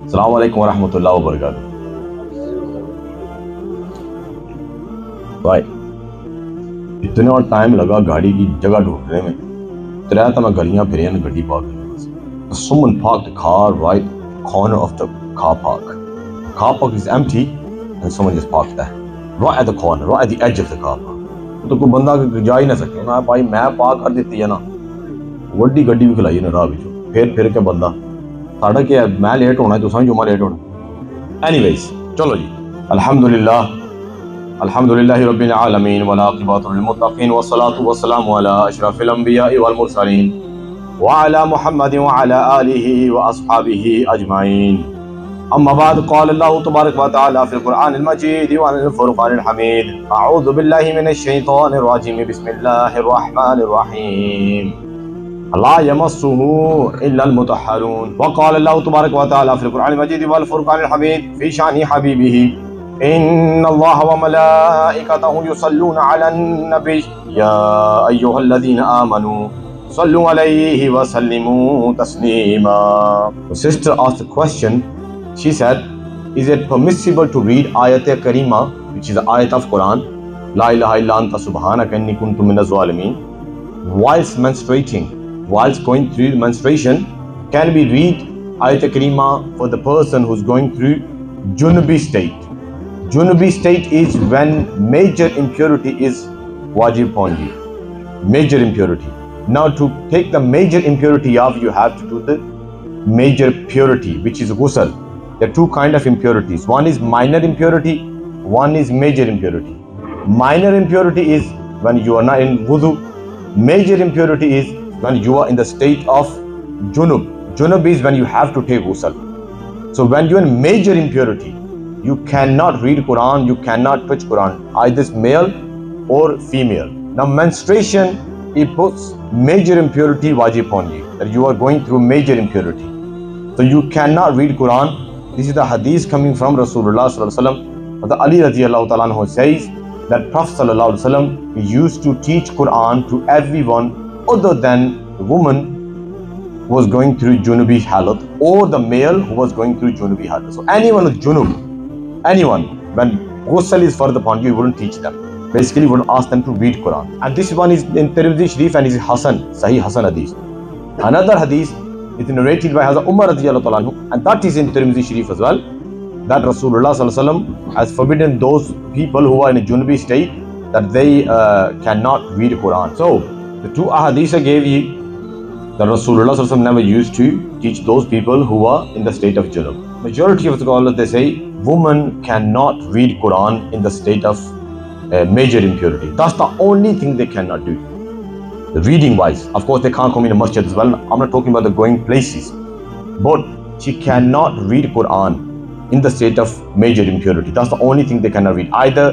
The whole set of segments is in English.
अस्सलाम वालेकुम व रहमतुल्लाहि व बरकातुहू। भाई इतना टाइम लगा गाड़ी की जगह ढूंढने में, त्रै तो मैं गलियां फिरियां गड्डी पार्क करने वास्ते। Someone parked the car right corner of the car park. The car park is empty and someone just parked there, right at the corner, right at the edge of the car park. तो कोई बंदा जा ही ना सके ना भाई, मैं park कर दी है ना, वड्डी गड्डी भी खलाई ना राह विचों, फिर के बंदा साढ़ा क्या है, मैं लेट होना है तो समझो मैं लेट होना। एनीवेज चलो जी, अल्हम्दुलिल्लाह अल्हम्दुलिल्लाहि रब्बिल आलमीन वल आक़िबतु लिल मुत्तक़ीन वस्सलातु वस्सलामु अला अशरफिल अंबिया'i वल मुरसलीन व अला मुहम्मदिन व अला आलिहि व अस्हाबिहि अजमाइन। अम्मा बाद क़ाल अल्लाहु तबारक व तआला फ़िल क़ुरआनिल मजीद व अल फ़ुरक़ानिल हमीद। अऊज़ु बिल्लाहि मिनश शैतानिर रजीम, बिस्मिल्लाहिर रहमानिर रहीम। ला यमस्सुहु इल्लल मुतहहरून। व क़ाल अल्लाहु तबारक व तआला फ़िल क़ुरआनिल मजीद वल फ़ुरक़ानिल हमीद फ़ी शानि हबीबिही इन्नल्लाह व मलाइकतहु युसल्लूना अलन नबी या अय्युहल्लज़ीना आमनू सल्लू अलैहि व सल्लिमू Taslima. The sister asked a question. She said, is it permissible to read ayat karima, which is the ayat of Quran, La ilaha illa anta subhanaka inni kuntu minaz zalimin, whilst menstruating, whilst going through menstruation? Can we read ayat karima for the person who's going through Junubi state? Junubi state is when major impurity is wajib upon you. Major impurity. Now to take the major impurity off, you have to do the major purity, which is ghusl. There are two kinds of impurities. One is minor impurity, one is major impurity. Minor impurity is when you are not in wudu. Major impurity is when you are in the state of junub. Junub is when you have to take ghusl. So when you are in major impurity, you cannot read Quran, you cannot touch Quran, either male or female. Now menstruation, it puts major impurity wajib upon you, that you are going through major impurity. So you cannot read Quran. This is the hadith coming from Rasulullah sallallahu alaihi wasallam. The Ali radiallahu ta'ala anhu says that Prophet sallallahu alaihi wasallam used to teach Quran to everyone other than the woman who was going through Junubi halat or the male who was going through Junubi halat. So anyone with Junub, anyone, when ghusl is further upon you, you wouldn't teach them. Basically, you wouldn't ask them to read Quran. And this one is in Tirmidhi Sharif and is Hasan, Sahih Hasan hadith. Another hadith is narrated by Hazrat Umar radiallahu ta'ala anhu, and that is in Tirmidhi Sharif as well, that Rasulullah sallallahu alaihi wasallam has forbidden those people who are in a Junubi state that they cannot read Quran. So the two ahadith I gave you, that Rasulullah sallallahu alaihi wasallam never used to teach those people who are in the state of junub. Majority of the scholars, they say women cannot read Quran in the state of major impurity. That's the only thing they cannot do. The reading wise, of course they can't come in a masjid as well. I'm not talking about the going places, but she cannot read Quran in the state of major impurity. That's the only thing they cannot read. Either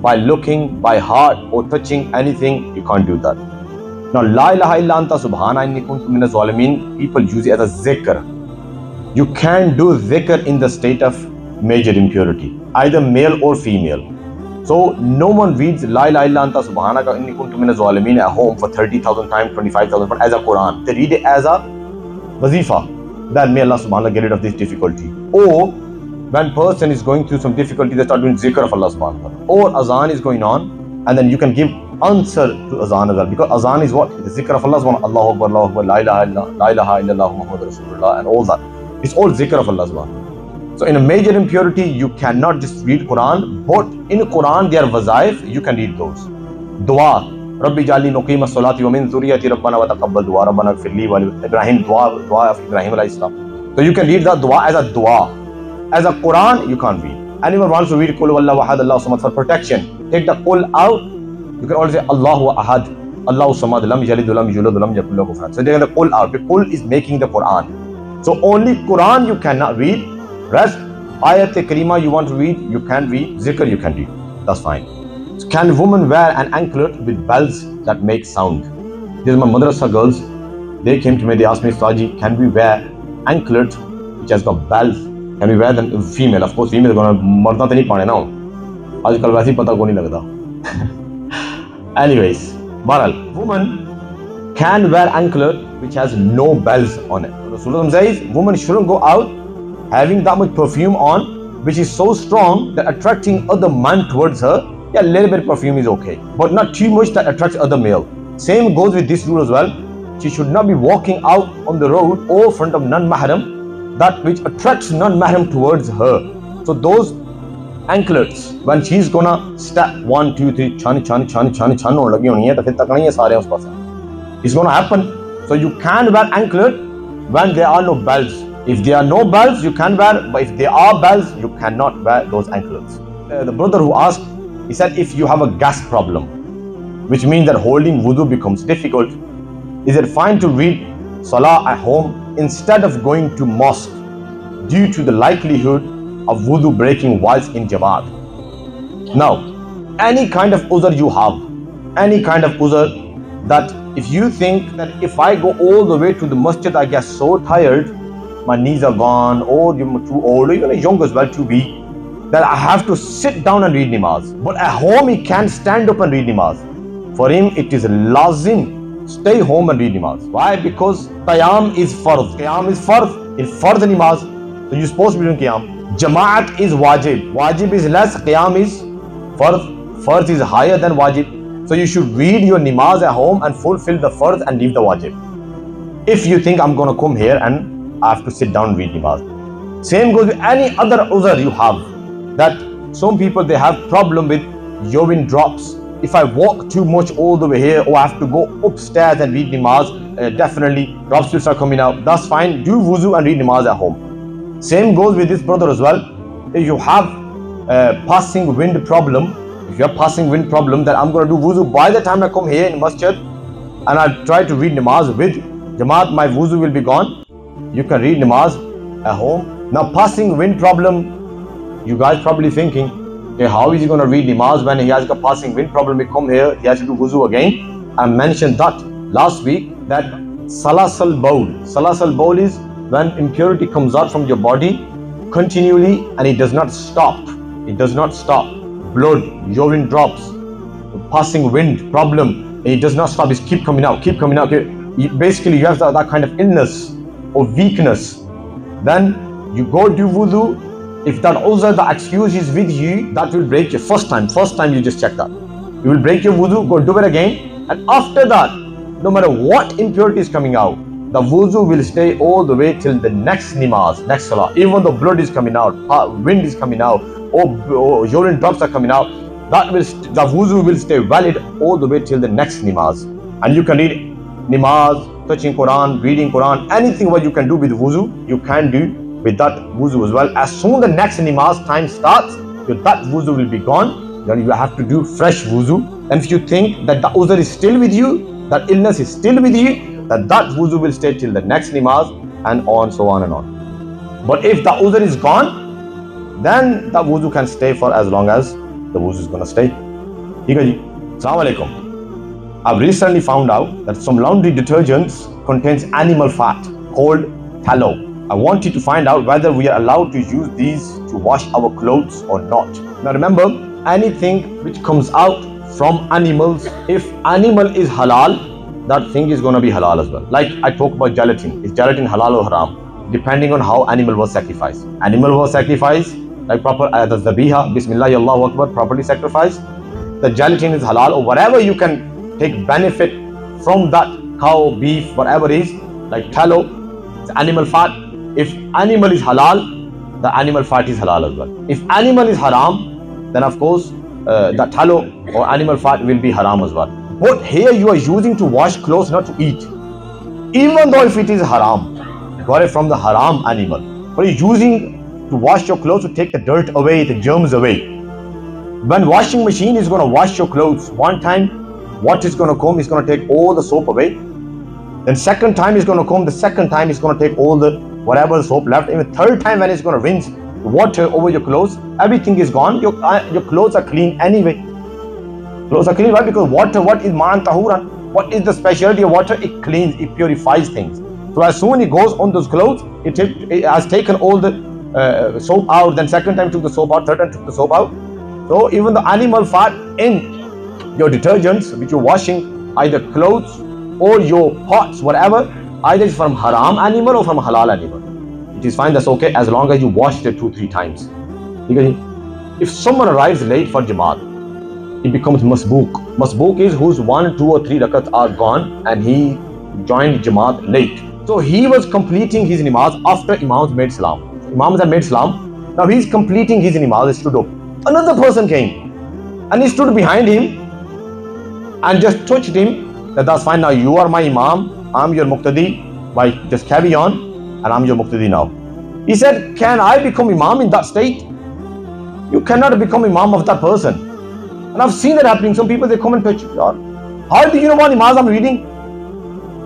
by looking, by heart, or touching anything, you can't do that. Now, La ilaha illa anta subhana inni kuntu minaz zalimin, people use it as a zikr. You can do zikr in the state of major impurity, either male or female. So no one reads La ilaha illa anta subhanaka inni kuntu minaz zalimin at home for 30,000 times, 25,000 times as a Quran. They read it as a wazifa, that may Allah subhanahu wa ta'ala get rid of this difficulty. Or when person is going through some difficulty, they start doing zikr of Allah subhanahu wa ta'ala. Or azan is going on, and then you can give answer to azan as well, because azan is what? The zikr of Allah subhanahu wa ta'ala. Allahu Akbar, la ilaha illallah, Muhammad Rasulullah, and all that. It's all zikr of Allah subhanahu wa ta'ala. So in a major impurity, you cannot just read Quran, but in Quran there are wazaif, you can read those. Dua, Rabbi Jali Nuqima Salati wa min Zuriyati Rabbana wa taqabbal dua, Rabbana firli wa Ibrahim, dua of Ibrahim alayhi salam. So you can read that dua as a dua. As a Quran, you can't read. Anyone wants to read Qul Wallahu Ahad, Allahu Samad for protection, take the Qul out. You can always say Allahu Ahad, Allahu Samad, Lam Yalid, Lam Yulad, Lam Yakul Lahu Kufuwan. So take the Qul out. The Qul is making the Quran. So only Quran you cannot read. Rest, ayat karima you want to read, you can read. Zikr you can read. That's fine. So can women wear an anklet with bells that make sound? These are my madrasa girls. They came to me, they asked me, Saji, can we wear anklet which has got bells? Can we wear them? Female, of course, female is going to marna to nahi paane na. Aajkal waise pata ko nahi lagta. Anyways, Baral, woman can wear anklet which has no bells on it. Rasulullah says women shouldn't go out having that much perfume on, which is so strong that attracting other men towards her, yeah, a little bit of perfume is okay, but not too much that attracts other male. Same goes with this rule as well. She should not be walking out on the road or front of non-mahram, that which attracts non-mahram towards her. So those anklets, when she's gonna step 1, 2, 3, chani lagi honi hai, to fir takna hi hai sare us paase. It's gonna happen. So you can wear anklet when there are no bells. If there are no bells, you can wear, but if there are bells, you cannot wear those anklets. The brother who asked, he said, if you have a gas problem, which means that holding wudu becomes difficult, is it fine to read salah at home instead of going to mosque due to the likelihood of wudu breaking whilst in Jamaat? Now, any kind of uzr you have, any kind of uzr, that if you think that if I go all the way to the masjid, I get so tired, my knees are gone, or you're too old, or even young as well to be, that I have to sit down and read namaz. But at home he can stand up and read namaz. For him it is lazim, stay home and read namaz. Why? Because qiyam is farz. Qiyam is farz. In farz namaz, so you're supposed to be doing qiyam. Jamaat is wajib. Wajib is less, qiyam is farz. Farz is higher than wajib. So you should read your namaz at home and fulfill the farz and leave the wajib. If you think I'm going to come here and I have to sit down and read namaz. Same goes with any other uzr you have. That some people, they have problem with urine drops. If I walk too much all the way here, or I have to go upstairs and read namaz, definitely drops will start coming out. That's fine. Do wuzu and read namaz at home. Same goes with this brother as well. If you have passing wind problem, then I'm going to do wuzu. By the time I come here in masjid and I try to read namaz with Jamaat, my wuzu will be gone. You can read namaz at home. Now, passing wind problem, you guys probably thinking, okay, how is he going to read namaz when he has a passing wind problem? We come here, he has to do wuzu again. I mentioned that last week, that salasal bawl is when impurity comes out from your body continually and it does not stop. Blood, urine drops, passing wind problem, and it does not stop. It keep coming out. Basically, you have that kind of illness or weakness. Then you go do wudu. If that uzr, the excuse is with you, that will break your first time you just check that. You will break your wudu, go do it again, and after that, no matter what impurity is coming out, the wudu will stay all the way till the next namaz, next salah. Even though blood is coming out, wind is coming out, or urine drops are coming out, the wudu will stay valid all the way till the next namaz. And you can read namaz, touching Quran, reading Quran, anything what you can do with wudu, you can do with that wuzu as well. As soon the next namaz time starts, that wuzu will be gone. Then you have to do fresh wuzu. And if you think that the uzr is still with you, that illness is still with you, that wuzu will stay till the next namaz, and on, so on and on. But if the uzr is gone, then the wuzu can stay for as long as the wuzu is going to stay. Assalamu alaikum. I've recently found out that some laundry detergents contains animal fat called tallow. I want you to find out whether we are allowed to use these to wash our clothes or not. Now remember, anything which comes out from animals, if animal is halal, that thing is going to be halal as well. Like I talk about gelatin. Is gelatin halal or haram? Depending on how animal was sacrificed. Animal was sacrificed, like proper the zabiha, Bismillah, Allahu Akbar, properly sacrificed. The gelatin is halal, or whatever you can take benefit from that cow, beef, whatever is, like tallow, it's animal fat. If animal is halal, the animal fat is halal as well. If animal is haram, then of course the tallow or animal fat will be haram as well. But here you are using to wash clothes, not to eat. Even though if it is haram, you got it from the haram animal, but you're using to wash your clothes to take the dirt away, the germs away. When washing machine is going to wash your clothes one time, what is going to come is going to take all the soap away. Then second time is going to come, the second time is going to take all the whatever soap left. Even third time when it's going to rinse water over your clothes, everything is gone. Your clothes are clean anyway. Clothes are clean. Why? Because water, what is ma'an tahuran? What is the specialty of water? It cleans, it purifies things. So as soon it goes on those clothes, it has taken all the soap out. Then second time took the soap out, third time took the soap out. So even the animal fat in your detergents which you're washing, either clothes or your pots, whatever, either it's from haram animal or from halal animal. it is fine, that's okay, as long as you washed it 2-3 times. Because if someone arrives late for Jamaat, it becomes masbook. Masbook is whose 1, 2 or 3 rakats are gone and he joined Jamaat late. So he was completing his namaz after Imams made salam. Imams have made salam. Now he's completing his namaz, he stood up. Another person came and he stood behind him and just touched him. That's fine, now you are my Imam, I'm your Muqtadi, by just carry on, and I'm your Muqtadi now. He said, can I become Imam in that state? You cannot become Imam of that person. And I've seen that happening. Some people, they come and touch, how do you know what namaz I'm reading?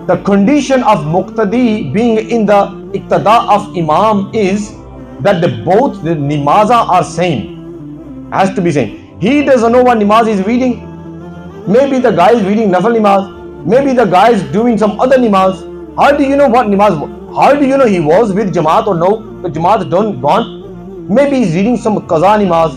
The condition of Muqtadi being in the iqtada of Imam is that both the namaza are same. Has to be same. He doesn't know what namaz he's reading. Maybe the guy is reading nafal namaz. Maybe the guy is doing some other namaz. How do you know what namaz? How do you know he was with Jamaat or no? The Jamaat done gone. Maybe he's reading some qaza namaz.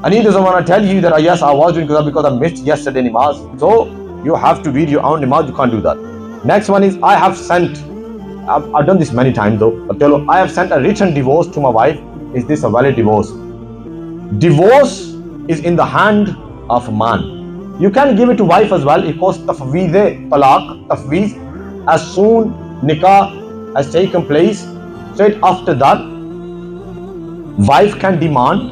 And he doesn't want to tell you that, yes, I was doing qaza because I missed yesterday namaz. So you have to read your own namaz. You can't do that. Next one is, I've done this many times though, but tell you, I have sent a written divorce to my wife. Is this a valid divorce? Divorce is in the hand of a man. You can give it to wife as well. It calls tafweez talaq, tafweez. As soon nikah has taken place, straight after that, wife can demand,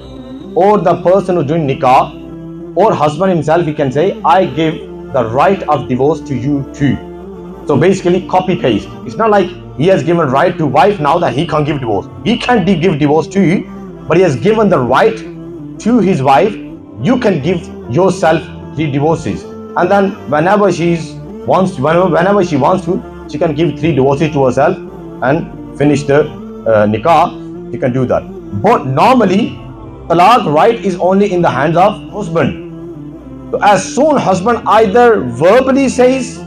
or the person who's doing nikah, or husband himself, he can say, I give the right of divorce to you too. So basically copy paste. It's not like he has given right to wife now that he can't give divorce. He can give divorce to you, but he has given the right to his wife. You can give yourself 3 divorces, and then whenever she wants to, she can give 3 divorces to herself and finish the nikah. She can do that. But normally talaq right is only in the hands of husband. So as soon husband either verbally says,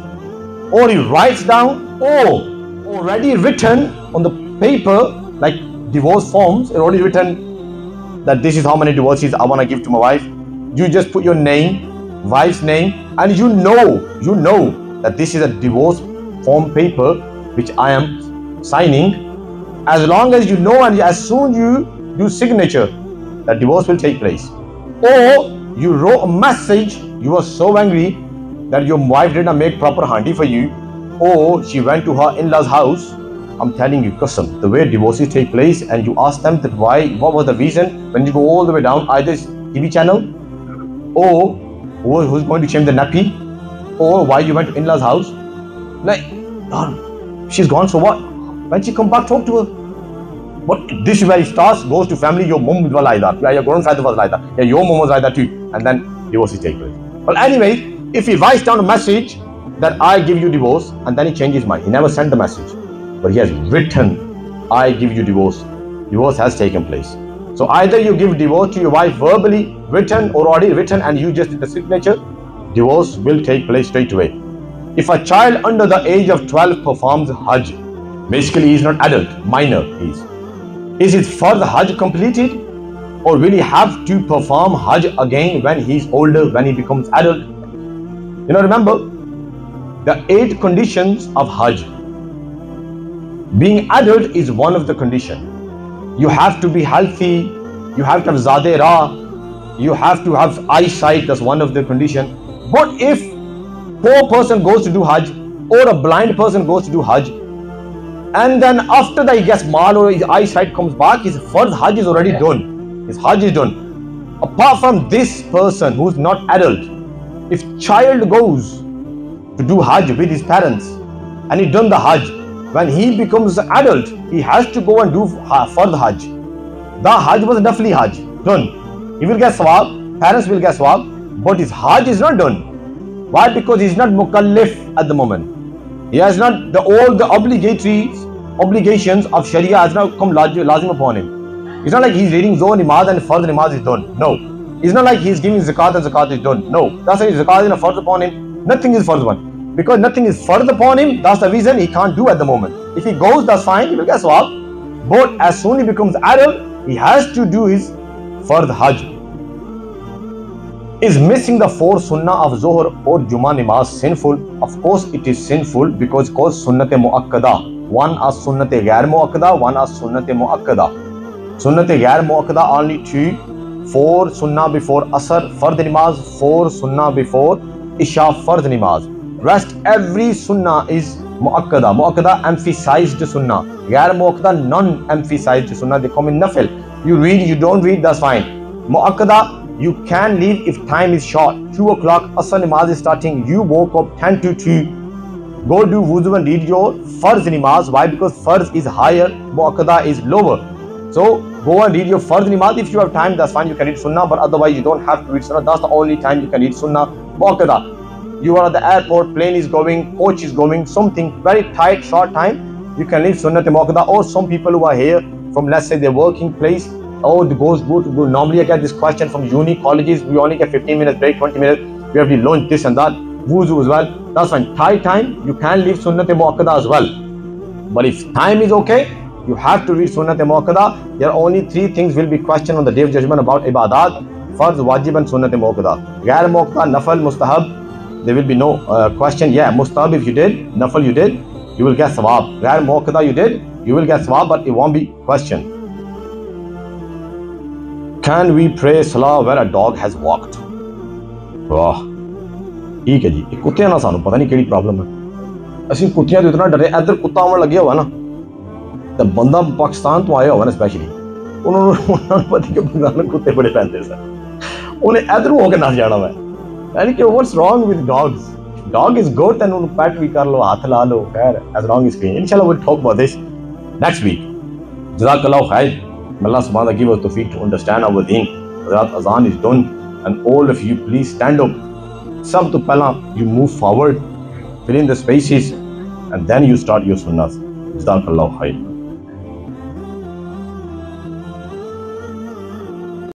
or he writes down, or already written on the paper, like divorce forms, already written that this is how many divorces I want to give to my wife. You just put your name, wife's name, and you know that this is a divorce form paper which I am signing. As long as you know, and as soon you do signature, that divorce will take place. Or you wrote a message, you were so angry that your wife did not make proper handi for you, or she went to her in-laws house. I'm telling you, qasam, the way divorces take place, and you ask them that why, what was the reason, when you go all the way down, either TV channel, or who's going to change the nappy, or why you went to in-laws house. Like, she's gone, so what? When she come back, talk to her. But this is where it starts, goes to family, your mom was like that, yeah, your grandfather was like that, yeah, your mom was like that too, and then divorces take place. Well, anyway, if he writes down a message that I give you divorce, and then he changes his mind, he never sent the message, but he has written, I give you divorce. Divorce has taken place. So either you give divorce to your wife verbally, written, or already written, and you just did the signature, divorce will take place straight away. If a child under the age of 12 performs Hajj, basically he is not adult, minor he is his fard Hajj completed, or will he have to perform Hajj again when he is older, when he becomes adult? Remember the 8 conditions of Hajj. Being adult is one of the conditions. You have to be healthy, you have to have zadeh ra, you have to have eyesight, that's one of the conditions. But if poor person goes to do Hajj, or a blind person goes to do Hajj, and then after that he gets mal or his eyesight comes back, his first Hajj is already done. His Hajj is done. Apart from this person who's not adult, if child goes to do Hajj with his parents and he done the Hajj, when he becomes adult, he has to go and do fard Hajj. The Hajj was definitely Hajj, done. He will get sawab, parents will get sawab, but his Hajj is not done. Why? Because he is not mukallif at the moment. He has not, all the obligations of Sharia has not come lazim upon him. It's not like he's reading Zohar Namaz and Fard Namaz is done. No. It's not like he's giving zakat and zakat is done. No. That's why zakat is not fard upon him. Nothing is fard upon him. Because nothing is fard upon him, that's the reason he can't do at the moment. If he goes, that's fine, he will get sawab. But as soon as he becomes adult, he has to do his fard Hajj. Is missing the 4 sunnah of Zohar or Jumah Namaz sinful? Of course it is sinful, because it's called sunnat mu'akkada. one as sunnat ghair muakkada, one as sunnat muakkada. Sunnat ghair muakkada only 2, 4 sunnah before asr fard namaz, 4 sunnah before isha fard namaz. Rest every sunnah is muakkada. Muakkada emphasized sunnah. Ghair muakkada non-emphasized sunnah. They come in nafil. You read, you don't read, that's fine. Muakkada, you can leave if time is short. 2 o'clock, asr namaz is starting. You woke up 10 to 2. Go do wuzu and read your farz namaz. Why? Because farz is higher, muakkada is lower. So go and read your farz namaz. If you have time, that's fine. You can read sunnah, but otherwise you don't have to read sunnah. That's the only time you can read sunnah. Muakkada. You are at the airport, plane is going, coach is going, something very tight, short time. You can read sunnah muakkada. Or some people who are here from, let's say, their working place. Oh, the goes good. Normally I get this question from uni colleges. We only get 15 minutes break, 20 minutes. We have to lunch, this and that. Wuzu as well. That's fine. Tight time, you can leave sunnah muakkada as well. But if time is okay, you have to read sunnah muakkada. There are only 3 things will be questioned on the day of judgment about ibadat: farz, wajib and sunnah muakkada. Ghair muakkada, nafal, mustahab, there will be no question. Yeah, mustahab if you did, nafal you did, you will get sawab. Ghair muakkada you did, you will get sawab, but it won't be questioned. Can we pray salah where a dog has walked? वाह ठीक है जी। कुत्तियां ना सानू पता नहीं केड़ी problem है। ਅਸੀਂ ਕੁੱਤਿਆਂ ਤੋਂ ਇਤਨਾ ਡਰੇ, ਇੱਧਰ ਕੁੱਤਾ ਆਉਣ ਲੱਗਿਆ ਹੋਇਆ ਨਾ ਤੇ ਬੰਦਾ ਪਾਕਿਸਤਾਨ ਤੋਂ ਆਇਆ ਹੋਇਆ ਨਾ ਸਪੈਸ਼ਲੀ, ਉਹਨਾਂ ਨੂੰ ਪਤਾ ਕਿ ਬੰਗਾਲ ਕੁੱਤੇ ਬੜੇ ਪੈਂਦੇ ਸਨ, ਉਹਨੇ ਇੱਧਰੋਂ ਹੋ ਕੇ ਨੱਸ ਜਾਣਾ ਵਾ। ਯਾਨੀ ਕਿ what's wrong with dogs? Dog is good and ਉਹਨੂੰ ਪੈਟ ਵੀ ਕਰ ਲਓ, ਹੱਥ ਲਾ ਲਓ, ਖੈਰ as long as clean. Inshallah we'll talk about this next week. Jazakallah khair. May Allah subhanahu wa ta'ala give us tawfiq to understand our deen. Hazrat azan is done and all of you please stand up. Sab to pehla you move forward, fill in the spaces and then you start your sunnahs. Jazakallah khair.